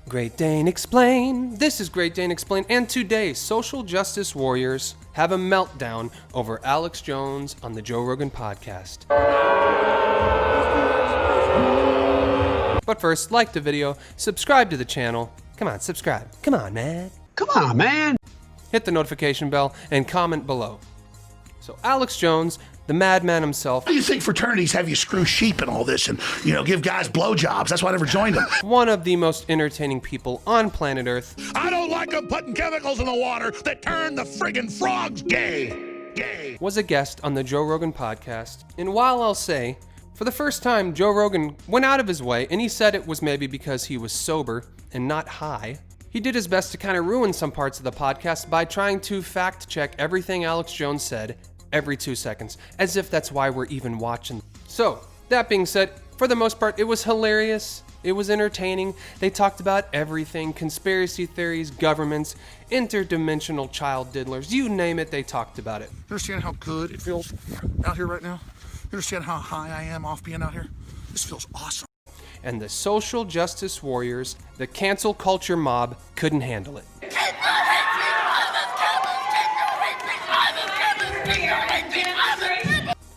Great Dane Explain. This is Great Dane Explain, and today, social justice warriors have a meltdown over Alex Jones on the Joe Rogan podcast. But first, like the video, subscribe to the channel. Come on, subscribe. Come on, man. Come on, man. Hit the notification bell and comment below. So Alex Jones, the madman himself. How do you think fraternities have you screw sheep and all this and, give guys blowjobs? That's why I never joined them. One of the most entertaining people on planet Earth. I don't like them putting chemicals in the water that turn the friggin' frogs gay. Was a guest on the Joe Rogan podcast. And while I'll say, for the first time, Joe Rogan went out of his way, and he said it was maybe because he was sober and not high. He did his best to kind of ruin some parts of the podcast by trying to fact check everything Alex Jones said every 2 seconds, as if that's why we're even watching. So, that being said, for the most part, it was hilarious. It was entertaining. They talked about everything: conspiracy theories, governments, interdimensional child diddlers, you name it, they talked about it. You understand how good it feels out here right now? You understand how high I am off being out here? This feels awesome. And the social justice warriors, the cancel culture mob, couldn't handle it.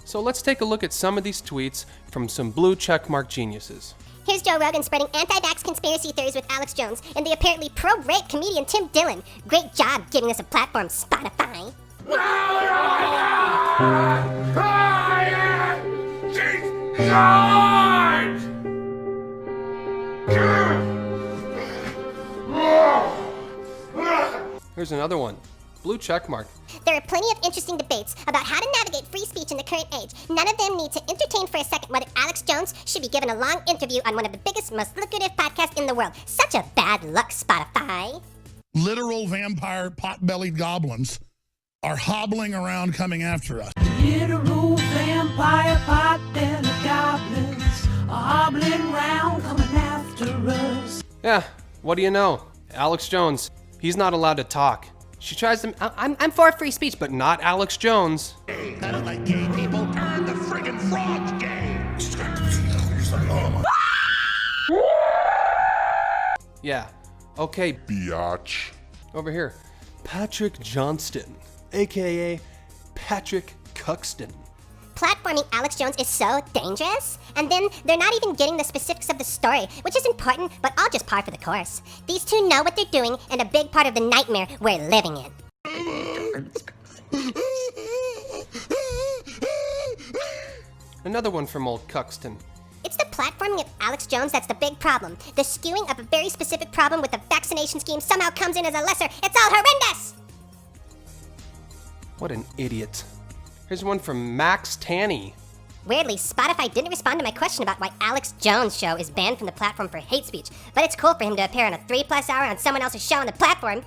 So let's take a look at some of these tweets from some blue checkmark geniuses. Here's Joe Rogan spreading anti-vax conspiracy theories with Alex Jones and the apparently pro-rape comedian Tim Dillon. Great job giving us a platform, Spotify. Here's another one. Blue checkmark. There are plenty of interesting debates about how to navigate free speech in the current age. None of them need to entertain for a second whether Alex Jones should be given a long interview on one of the biggest, most lucrative podcasts in the world. Such a bad luck, Spotify. Literal vampire pot-bellied goblins are hobbling around coming after us. Literal vampire pot-bellied goblins are hobbling round coming after us. Yeah, what do you know? Alex Jones, he's not allowed to talk. She tries to, I'm for free speech, but not Alex Jones. I don't like gay people. Turn the friggin' frogs gay. Yeah, okay, Biatch. over here. Patrick Johnston, aka Patrick Cuxton. Platforming Alex Jones is so dangerous, and then they're not even getting the specifics of the story, which is important, but all just par for the course. These two know what they're doing, and a big part of the nightmare we're living in. Another one from old Cuxton. It's the platforming of Alex Jones that's the big problem. The skewing of a very specific problem with the vaccination scheme somehow comes in as a lesser. It's all horrendous! What an idiot. Here's one from Max Tanny. Weirdly, Spotify didn't respond to my question about why Alex Jones' show is banned from the platform for hate speech, but it's cool for him to appear on a 3+ hour on someone else's show on the platform.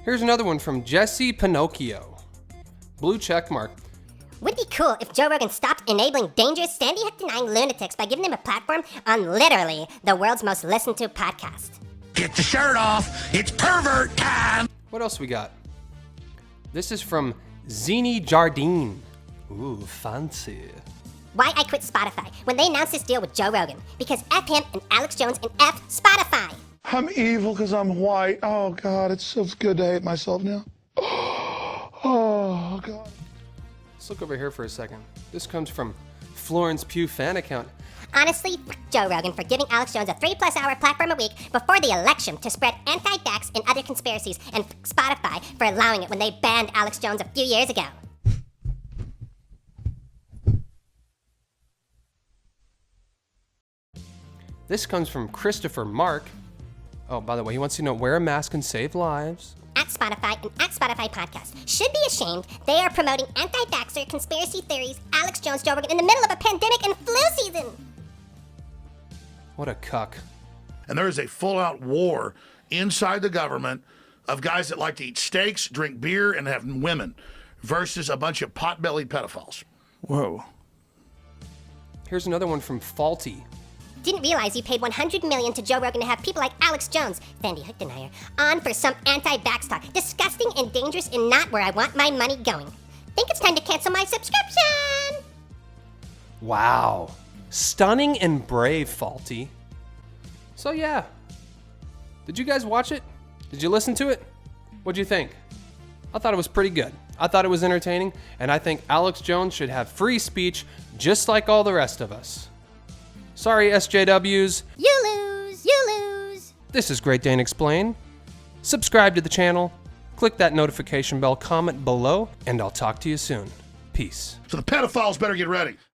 Here's another one from Jesse Pinocchio. Blue checkmark. Would be cool if Joe Rogan stopped enabling dangerous sandy hook denying lunatics by giving them a platform on literally the world's most listened to podcast. Get the shirt off. It's pervert time. What else we got? This is from Zini Jardine. Ooh, fancy. Why I quit Spotify when they announced this deal with Joe Rogan. Because F him and Alex Jones and F Spotify. I'm evil because I'm white. Oh, God, it's so good to hate myself now. Oh, God. Let's look over here for a second. This comes from Florence Pugh fan account. Honestly, f Joe Rogan for giving Alex Jones a 3+ hour platform a week before the election to spread anti-vax and other conspiracies, and f Spotify for allowing it when they banned Alex Jones a few years ago. This comes from Christopher Mark. Oh, by the way, he wants to know, wear a mask and save lives. At Spotify and at Spotify Podcast should be ashamed they are promoting anti-vaxxer conspiracy theories, Alex Jones, Joe Rogan in the middle of a pandemic and flu season. What a cuck. And there is a full-out war inside the government of guys that like to eat steaks, drink beer, and have women versus a bunch of pot-bellied pedophiles. Whoa. Here's another one from Faulty. Didn't realize you paid $100 million to Joe Rogan to have people like Alex Jones, Sandy Hook denier, on for some anti-vax talk. Disgusting and dangerous and not where I want my money going. Think it's time to cancel my subscription! Wow. Stunning and brave, Faulty. So yeah. Did you guys watch it? Did you listen to it? What'd you think? I thought it was pretty good. I thought it was entertaining, and I think Alex Jones should have free speech just like all the rest of us. Sorry, SJWs. You lose, you lose. This is Great Dane Explain. Subscribe to the channel, click that notification bell, comment below, and I'll talk to you soon. Peace. So the pedophiles better get ready.